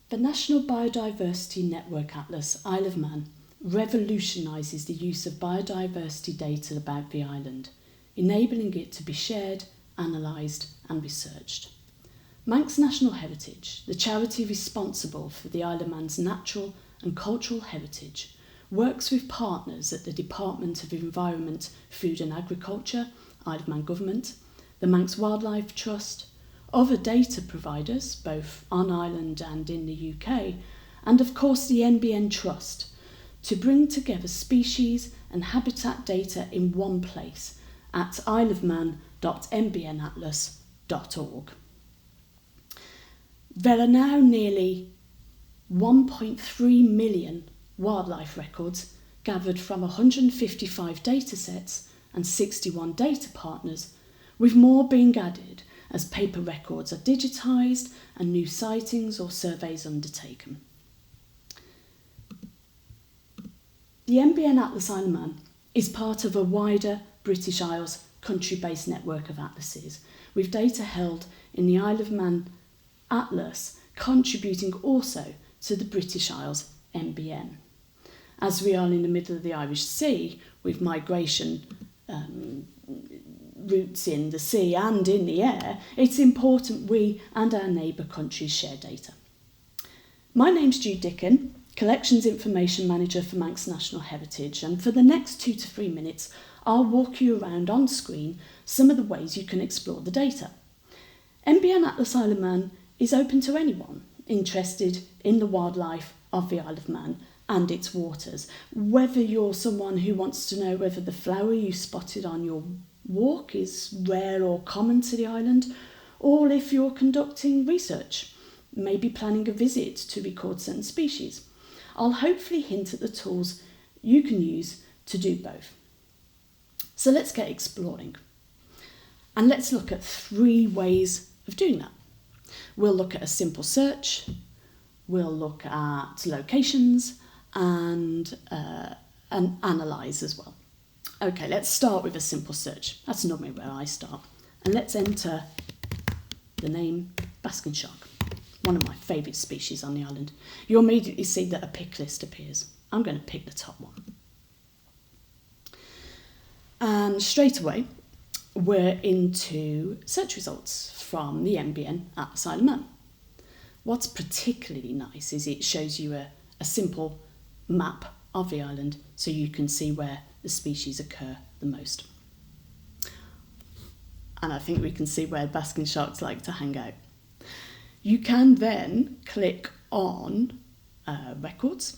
The National Biodiversity Network Atlas Isle of Man revolutionises the use of biodiversity data about the island, enabling it to be shared, analysed and researched. Manx National Heritage, the charity responsible for the Isle of Man's natural and cultural heritage, works with partners at the Department of Environment, Food and Agriculture, Isle of Man Government, the Manx Wildlife Trust, other data providers, both on island and in the UK, and of course the NBN Trust, to bring together species and habitat data in one place at isleofman.nbnatlas.org. There are now nearly 1.3 million wildlife records gathered from 155 datasets and 61 data partners, with more being added as paper records are digitised and new sightings or surveys undertaken. The NBN Atlas Isle of Man is part of a wider British Isles country-based network of atlases, with data held in the Isle of Man Atlas contributing also to the British Isles NBN. As we are in the middle of the Irish Sea, with migration routes in the sea and in the air, it's important we and our neighbour countries share data. My name's Jude Dickon, Collections Information Manager for Manx National Heritage, and for the next 2 to 3 minutes I'll walk you around on screen some of the ways you can explore the data. NBN Atlas Isle of Man is open to anyone interested in the wildlife of the Isle of Man and its waters, whether you're someone who wants to know whether the flower you spotted on your walk is rare or common to the island, or if you're conducting research, maybe planning a visit to record certain species. I'll hopefully hint at the tools you can use to do both. So let's get exploring. And let's look at 3 ways of doing that. We'll look at a simple search, we'll look at locations and analyse as well. Okay, let's start with a simple search. That's normally where I start. And let's enter the name basking shark, one of my favourite species on the island. You'll immediately see that a pick list appears. I'm going to pick the top one. And straight away, we're into search results from the NBN Atlas Isle of Man. What's particularly nice is it shows you a simple map of the island so you can see where the species occur the most. And I think we can see where basking sharks like to hang out. You can then click on records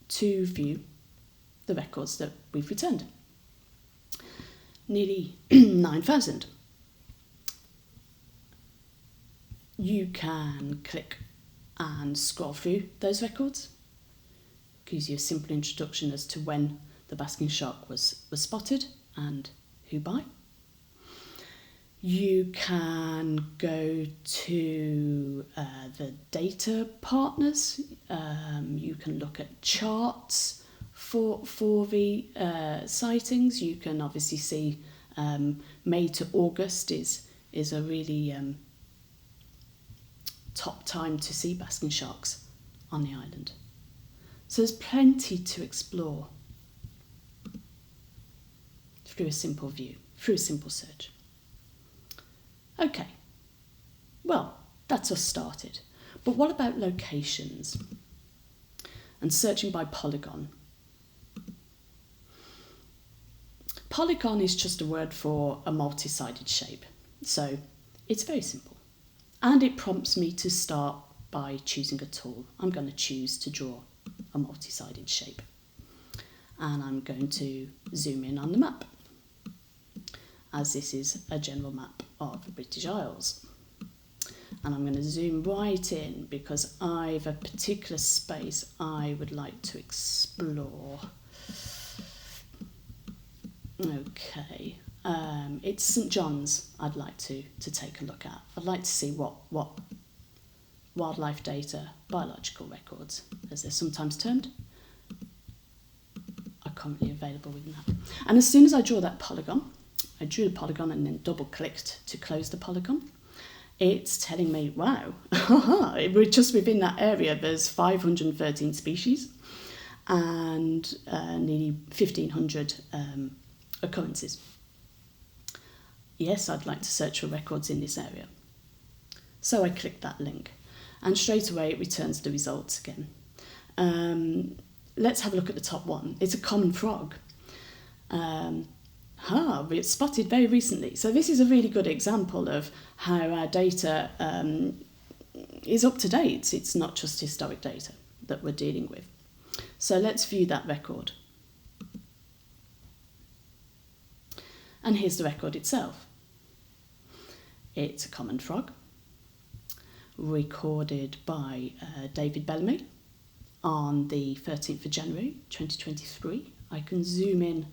to view the records that we've returned. Nearly 9,000. You can click and scroll through those records. Gives you a simple introduction as to when the basking shark was spotted and who by. You can go to the data partners. You can look at charts for the sightings. You can obviously see May to August is a really top time to see basking sharks on the island. So there's plenty to explore through a simple view, through a simple search. Okay, well, that's us started. But what about locations and searching by polygon? Polygon is just a word for a multi-sided shape, so it's very simple. And it prompts me to start by choosing a tool. I'm going to choose to draw a multi-sided shape. And I'm going to zoom in on the map, as this is a general map of the British Isles. And I'm going to zoom right in because I've a particular space I would like to explore. Okay, it's St John's I'd like to take a look at. I'd like to see what wildlife data, biological records, as they're sometimes termed, are currently available within that. And as soon as I draw that polygon, I drew the polygon and then double clicked to close the polygon, it's telling me, wow, we're just within that area, there's 513 species and nearly 1,500 occurrences. Yes, I'd like to search for records in this area. So I click that link and straight away it returns the results again. Let's have a look at the top one. It's a common frog. It's spotted very recently. So this is a really good example of how our data is up to date. It's not just historic data that we're dealing with. So let's view that record. And here's the record itself. It's a common frog, recorded by David Bellamy on the 13th of January 2023. I can zoom in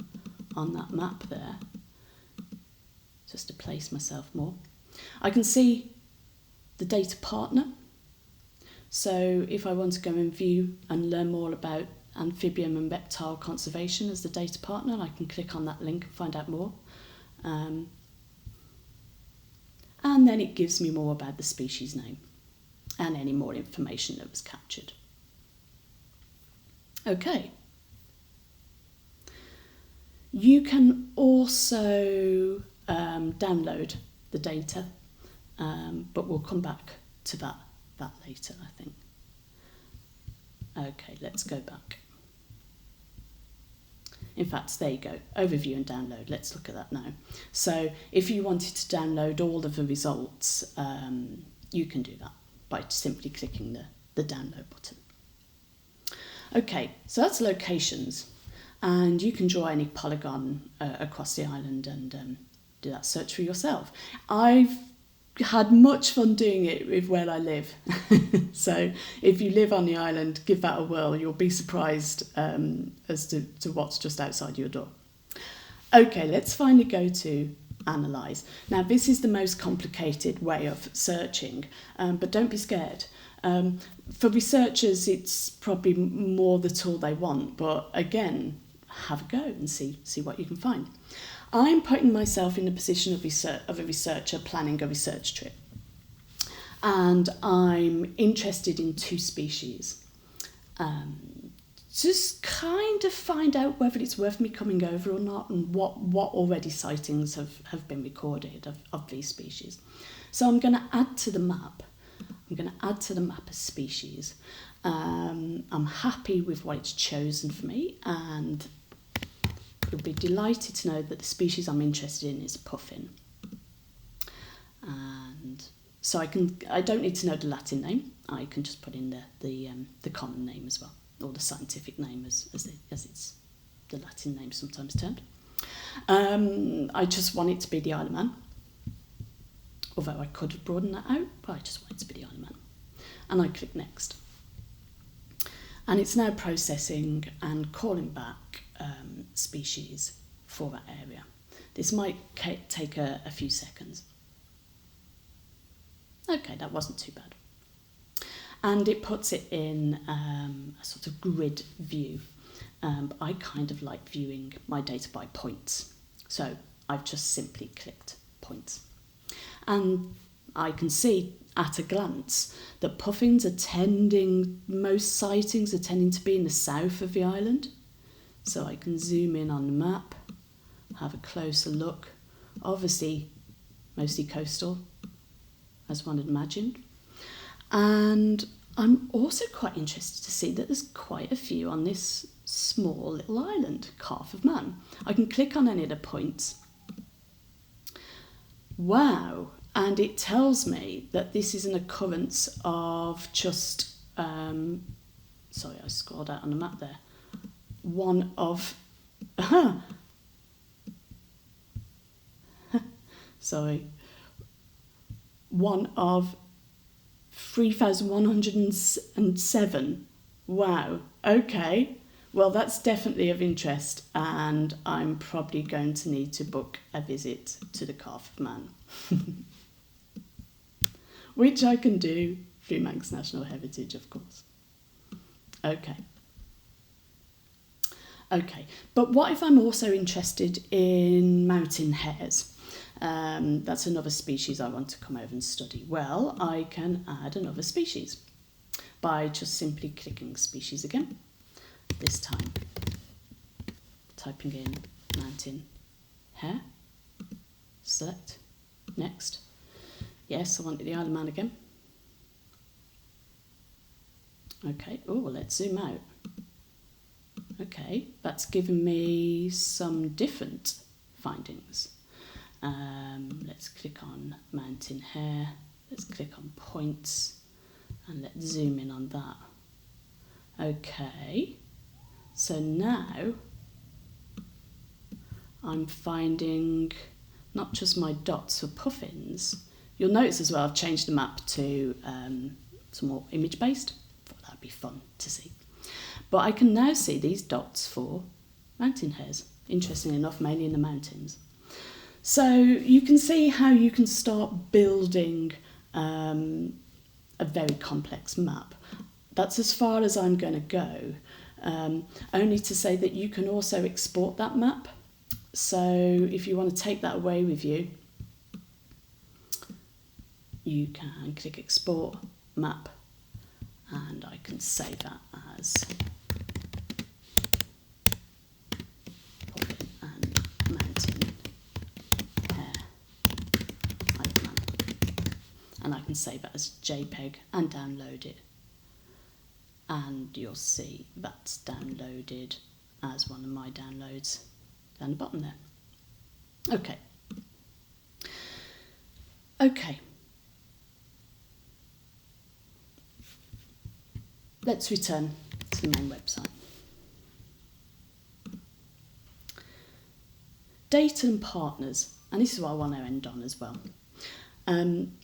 on that map there just to place myself more. I can see the data partner. So if I want to go and view and learn more about amphibian and reptile conservation as the data partner, I can click on that link and find out more. And then it gives me more about the species name and any more information that was captured. Okay. You can also download the data, but we'll come back to that later, I think. Okay, let's go back. In fact, there you go, overview and download. Let's look at that now. So if you wanted to download all of the results, you can do that by simply clicking the download button. Okay, so that's locations, and you can draw any polygon across the island and do that search for yourself. I've had much fun doing it with where I live. So if you live on the island, give that a whirl. You'll be surprised as to what's just outside your door. Okay, let's finally go to analyse. Now, this is the most complicated way of searching, but don't be scared. For researchers, it's probably more the tool they want, but again, have a go and see what you can find. I'm putting myself in the position of a researcher planning a research trip, and I'm interested in 2 species. Just kind of find out whether it's worth me coming over or not, and what already sightings have been recorded of these species. So I'm going to add to the map. I'm going to add to the map a species. I'm happy with what it's chosen for me, and you'll be delighted to know that the species I'm interested in is puffin. And so I don't need to know the Latin name. I can just put in the common name as well, or the scientific name as it's the Latin name sometimes termed. I just want it to be the Isle of Man. Although I could have broadened that out, but I just want it to be the Isle of Man. And I click next. And it's now processing and calling back species for that area. This might take a few seconds. Okay, that wasn't too bad. And it puts it in a sort of grid view. I kind of like viewing my data by points. So I've just simply clicked points. And I can see at a glance that puffins most sightings are tending to be in the south of the island. So I can zoom in on the map, have a closer look. Obviously, mostly coastal, as one had imagined. And I'm also quite interested to see that there's quite a few on this small little island, Calf of Man. I can click on any of the points. Wow! And it tells me that this is an occurrence of just, sorry, I scrolled out on the map there. One of, sorry, one of 3,107. Wow, okay. Well, that's definitely of interest, and I'm probably going to need to book a visit to the Calf of Man, which I can do through Manx National Heritage, of course. Okay, but what if I'm also interested in mountain hares? That's another species I want to come over and study. Well, I can add another species by just simply clicking species again. This time, typing in mountain hare, select, next. Yes, I wanted the Isle of Man again. Okay, oh, let's zoom out. Okay, that's given me some different findings. Let's click on mountain hare, let's click on points, and let's zoom in on that. Okay, so now I'm finding not just my dots for puffins. You'll notice as well I've changed the map to some more image-based. Thought that'd be fun to see. But I can now see these dots for mountain hares, interestingly enough, mainly in the mountains. So you can see how you can start building a very complex map. That's as far as I'm going to go, only to say that you can also export that map. So if you want to take that away with you, you can click export map, and I can save that as puffin and mountain hare icon, and I can save it as JPEG and download it, and you'll see that's downloaded as one of my downloads down the bottom there. Okay. Let's return to the main website. Data and partners, and this is what I want to end on as well.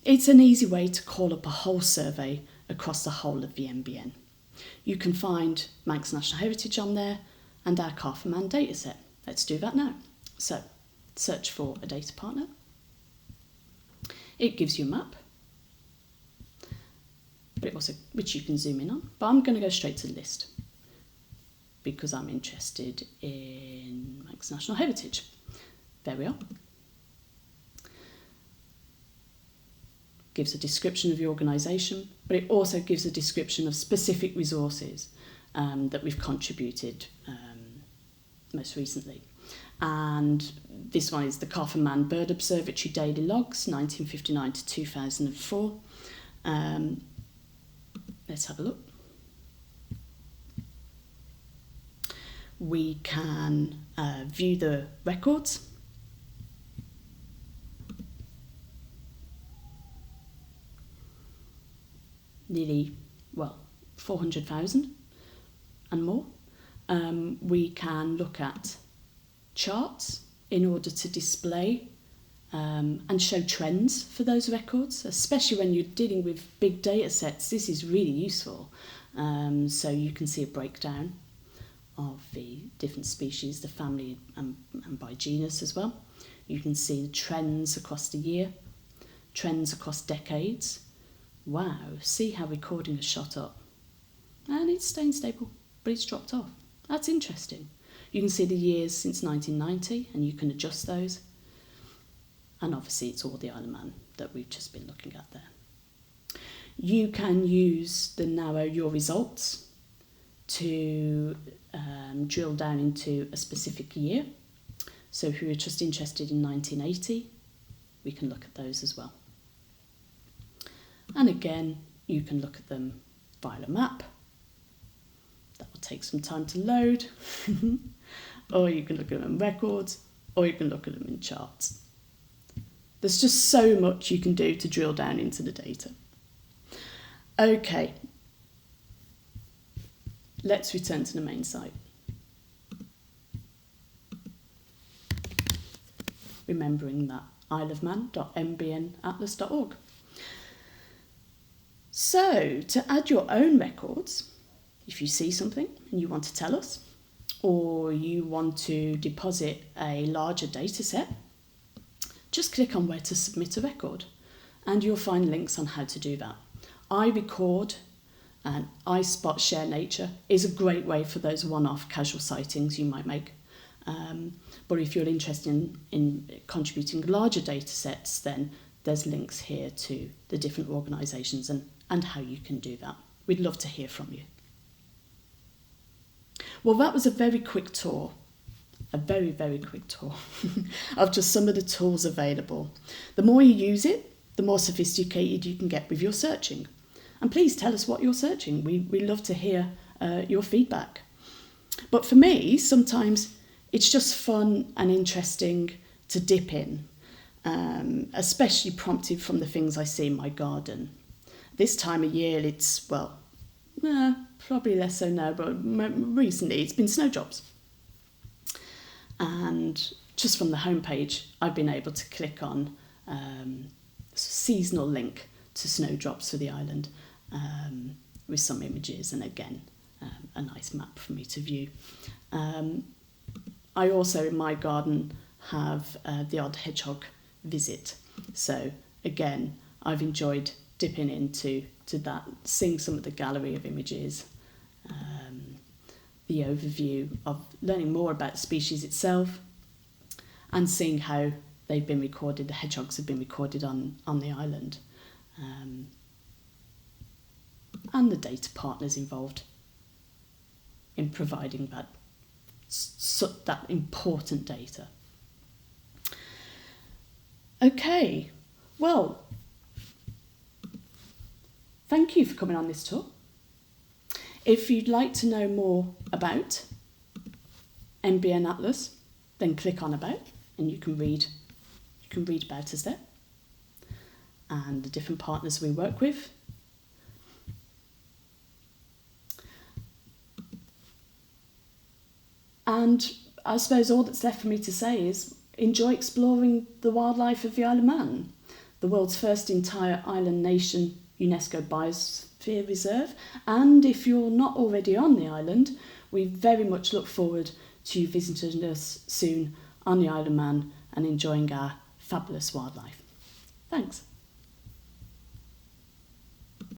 It's an easy way to call up a whole survey across the whole of the NBN. You can find Manx National Heritage on there and our Calf and Man dataset. Let's do that now. So, search for a data partner. It gives you a map, but it also, which you can zoom in on. But I'm going to go straight to the list because I'm interested in Manx National Heritage. There we are. Gives a description of the organisation, but it also gives a description of specific resources that we've contributed most recently. And this one is the Calf and Man Bird Observatory Daily Logs, 1959 to 2004. Let's have a look. We can view the records. Nearly, 400,000 and more. We can look at charts in order to display and show trends for those records, especially when you're dealing with big data sets. This is really useful. So you can see a breakdown of the different species, the family and by genus as well. You can see the trends across the year, trends across decades. Wow, see how recording has shot up. And it's staying stable, but it's dropped off. That's interesting. You can see the years since 1990 and you can adjust those. And obviously it's all the Isle of Man that we've just been looking at there. You can use the narrow your results to drill down into a specific year. So if we were just interested in 1980, we can look at those as well. And again, you can look at them via a map. That will take some time to load. Or you can look at them in records, or you can look at them in charts. There's just so much you can do to drill down into the data. Okay, let's return to the main site. Remembering that isleofman.mbnatlas.org. So, to add your own records, if you see something and you want to tell us, or you want to deposit a larger data set, just click on where to submit a record and you'll find links on how to do that. iRecord and iSpot Share Nature is a great way for those one-off casual sightings you might make. But if you're interested in contributing larger data sets, then there's links here to the different organisations and how you can do that. We'd love to hear from you. Well, that was a very quick tour, a very, very quick tour of just some of the tools available. The more you use it, the more sophisticated you can get with your searching. And please tell us what you're searching. We love to hear your feedback. But for me, sometimes it's just fun and interesting to dip in, especially prompted from the things I see in my garden. This time of year, it's, well, probably less so now, but recently it's been snowdrops. And just from the homepage, I've been able to click on a seasonal link to snowdrops for the island with some images and again, a nice map for me to view. I also, in my garden, have the odd hedgehog visit. So again, I've enjoyed dipping into that, seeing some of the gallery of images, the overview of learning more about the species itself and seeing how they've been recorded, the hedgehogs have been recorded on the island, and the data partners involved in providing that important data. Okay, well, thank you for coming on this tour. If you'd like to know more about NBN Atlas, then click on About and you can read about us there and the different partners we work with. And I suppose all that's left for me to say is enjoy exploring the wildlife of the Isle of Man, the world's first entire island nation UNESCO Biosphere Reserve. And if you're not already on the island, we very much look forward to you visiting us soon on the Isle of Man and enjoying our fabulous wildlife. Thanks.